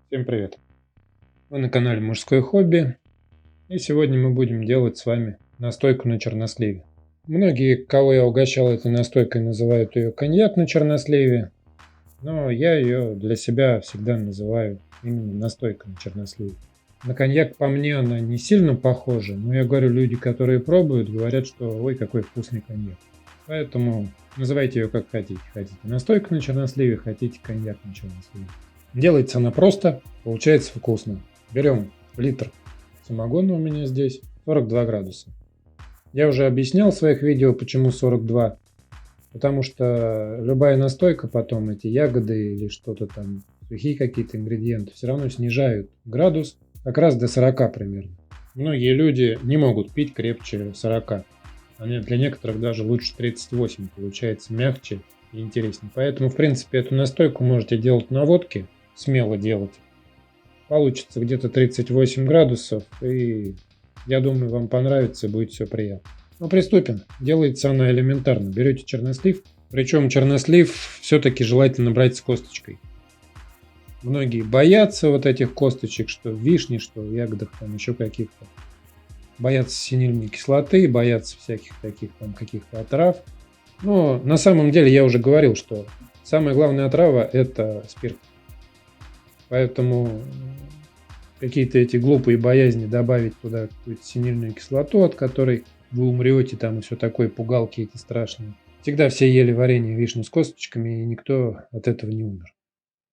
Всем привет! Вы на канале Мужское хобби, и сегодня мы будем делать с вами настойку на черносливе. Многие, кого я угощал этой настойкой, называют ее коньяк на черносливе, но я ее для себя всегда называю именно настойка на черносливе. На коньяк, по мне, она не сильно похожа, но я говорю, люди, которые пробуют, говорят, что ой, какой вкусный коньяк. Поэтому называйте ее как хотите. Хотите настойка на черносливе, хотите коньяк на черносливе. Делается она просто, получается вкусно. Берем литр самогона, у меня здесь 42 градуса. Я уже объяснял в своих видео, почему 42. Потому что любая настойка потом, эти ягоды или что-то там, сухие какие-то ингредиенты, все равно снижают градус как раз до 40 примерно. Многие люди не могут пить крепче 40. Для некоторых даже лучше 38, получается мягче и интереснее. Поэтому, в принципе, эту настойку можете делать на водке, смело делать. Получится где-то 38 градусов, и я думаю, вам понравится, будет все приятно. Ну, приступим. Делается она элементарно. Берете чернослив, причем чернослив все-таки желательно брать с косточкой. Многие боятся вот этих косточек, что в вишне, что в ягодах, там еще каких-то. Боятся синильной кислоты, боятся всяких таких там каких-то отрав. Но на самом деле я уже говорил, что самая главная отрава – это спирт. Поэтому какие-то эти глупые боязни добавить туда какую-то синильную кислоту, от которой вы умрете, там и все такое, пугалки эти страшные. Всегда все ели варенье вишни с косточками, и никто от этого не умер.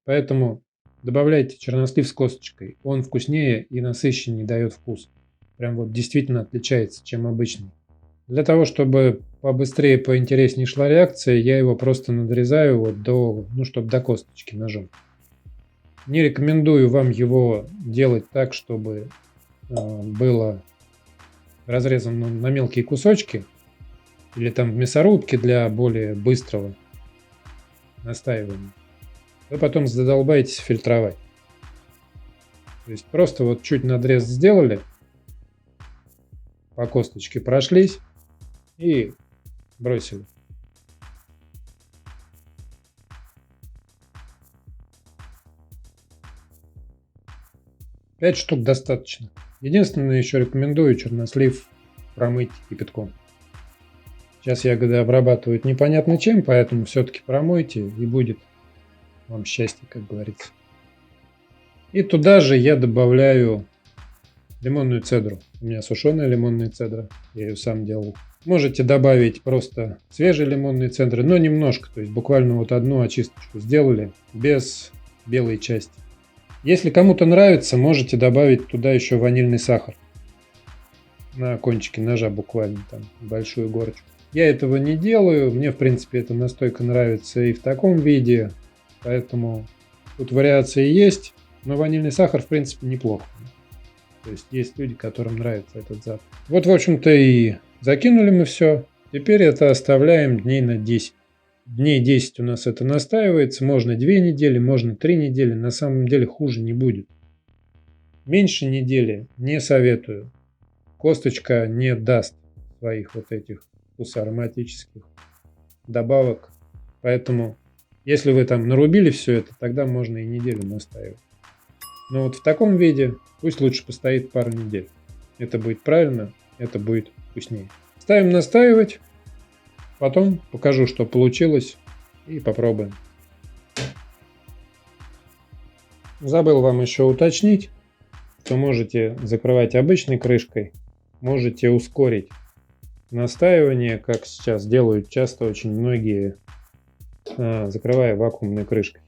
Поэтому добавляйте чернослив с косточкой. Он вкуснее и насыщеннее дает вкус. Прям вот действительно отличается, чем обычный. Для того, чтобы побыстрее, поинтереснее шла реакция, я его просто надрезаю вот чтобы до косточки ножом. Не рекомендую вам его делать так, чтобы было разрезано на мелкие кусочки или там в мясорубке для более быстрого настаивания. Вы потом задолбаетесь фильтровать. То есть просто вот чуть надрез сделали, по косточке прошлись и бросили. Пять штук достаточно. Единственное, еще рекомендую чернослив промыть кипятком. Сейчас ягоды обрабатывают непонятно чем, поэтому все-таки промойте, и будет вам счастье, как говорится. И туда же я добавляю лимонную цедру. У меня сушеная лимонная цедра, я ее сам делал. Можете добавить просто свежей лимонной цедры, но немножко, то есть буквально вот одну очисточку сделали, без белой части. Если кому-то нравится, можете добавить туда еще ванильный сахар. На кончике ножа буквально там большую горочку. Я этого не делаю, мне в принципе эта настойка нравится и в таком виде, поэтому тут вариации есть, но ванильный сахар в принципе неплохо. То есть есть люди, которым нравится этот запах. Вот в общем-то и закинули мы все. Теперь это оставляем дней на 10. Дней 10 у нас это настаивается. Можно 2 недели, можно 3 недели. На самом деле хуже не будет. Меньше недели не советую. Косточка не даст своих вот этих вкусоароматических добавок. Поэтому, если вы там нарубили все это, тогда можно и неделю настаивать. Но вот в таком виде пусть лучше постоит пару недель. Это будет правильно, это будет вкуснее. Ставим настаивать. Потом покажу, что получилось, и попробуем. Забыл вам еще уточнить, что можете закрывать обычной крышкой, можете ускорить настаивание, как сейчас делают часто очень многие, закрывая вакуумной крышкой.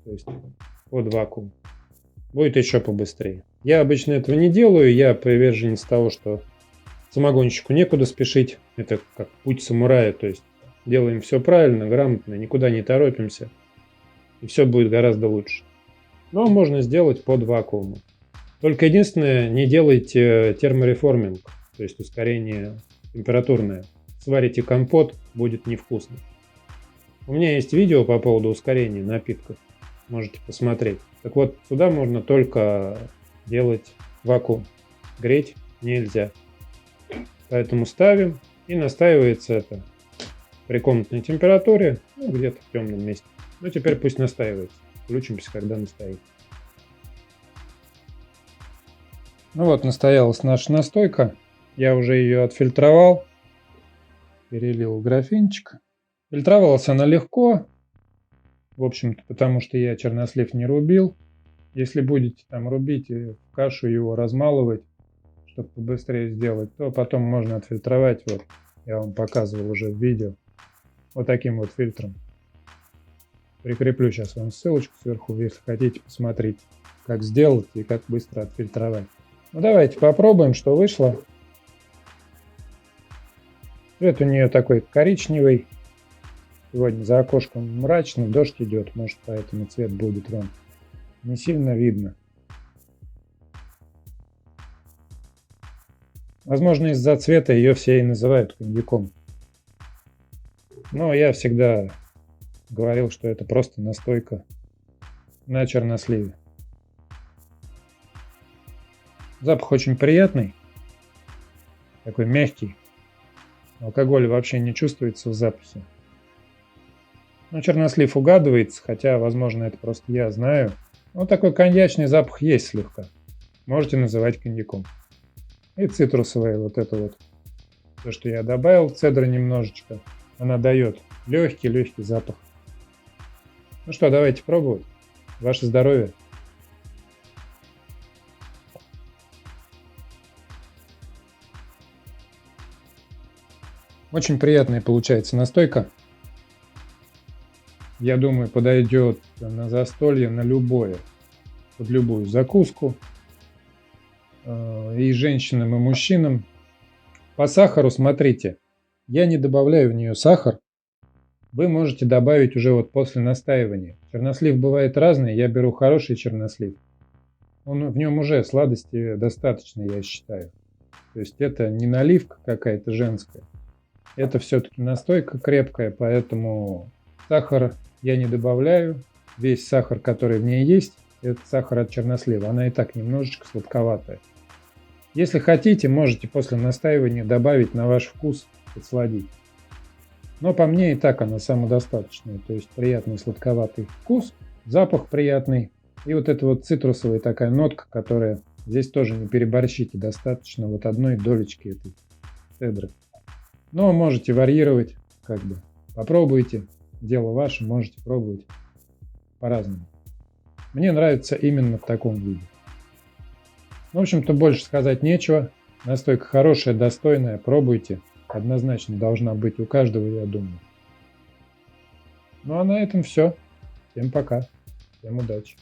То есть под вакуум. Будет еще побыстрее. Я обычно этого не делаю, я приверженец того, что самогонщику некуда спешить. Это как путь самурая, то есть делаем все правильно, грамотно, никуда не торопимся, и все будет гораздо лучше. Но можно сделать под вакуумом. Только единственное, не делайте термореформинг, то есть ускорение температурное. Сварите компот, будет невкусно. У меня есть видео по поводу ускорения напитков, можете посмотреть. Так вот, сюда можно только делать вакуум, греть нельзя. Поэтому ставим, и настаивается это при комнатной температуре, ну, где-то в темном месте. Ну, теперь пусть настаивается. Включимся, когда настоит. Ну вот, настоялась наша настойка. Я уже ее отфильтровал. Перелил в графинчик. Фильтровалась она легко. В общем-то, потому что я чернослив не рубил. Если будете там рубить и в кашу его размалывать, чтобы побыстрее сделать, то потом можно отфильтровать. Вот, я вам показывал уже в видео. Вот таким вот фильтром. Прикреплю сейчас вам ссылочку сверху, если хотите посмотреть, как сделать и как быстро отфильтровать. Ну давайте попробуем, что вышло. Цвет у нее такой коричневый. Сегодня за окошком мрачно, дождь идет, может поэтому цвет будет вам не сильно видно. Возможно, из-за цвета ее все и называют коньяком. Но я всегда говорил, что это просто настойка на черносливе. Запах очень приятный, такой мягкий. Алкоголь вообще не чувствуется в запахе. Но чернослив угадывается, хотя, возможно, это просто я знаю. Но такой коньячный запах есть слегка. Можете называть коньяком. И цитрусовая вот это вот. То, что я добавил, цедры немножечко. Она дает легкий запах. Ну что, давайте пробовать. Ваше здоровье. Очень приятная получается настойка. Я думаю, подойдет на застолье, на любое. Под любую закуску. И женщинам, и мужчинам. По сахару смотрите. Я не добавляю в нее сахар. Вы можете добавить уже вот после настаивания. Чернослив бывает разный. Я беру хороший чернослив. В нем уже сладости достаточно, я считаю. То есть это не наливка какая-то женская. Это все-таки настойка крепкая, поэтому сахар я не добавляю. Весь сахар, который в ней есть, это сахар от чернослива. Она и так немножечко сладковатая. Если хотите, можете после настаивания добавить на ваш вкус, подсладить. Но по мне и так она самодостаточная. То есть приятный сладковатый вкус, запах приятный. И вот эта вот цитрусовая такая нотка, которая здесь тоже не переборщите. Достаточно вот одной долечки этой цедры. Но можете варьировать, как бы. Попробуйте. Дело ваше, можете пробовать по-разному. Мне нравится именно в таком виде. В общем-то, больше сказать нечего. Настойка хорошая, достойная. Пробуйте. Однозначно должна быть у каждого, я думаю. Ну а на этом все. Всем пока. Всем удачи.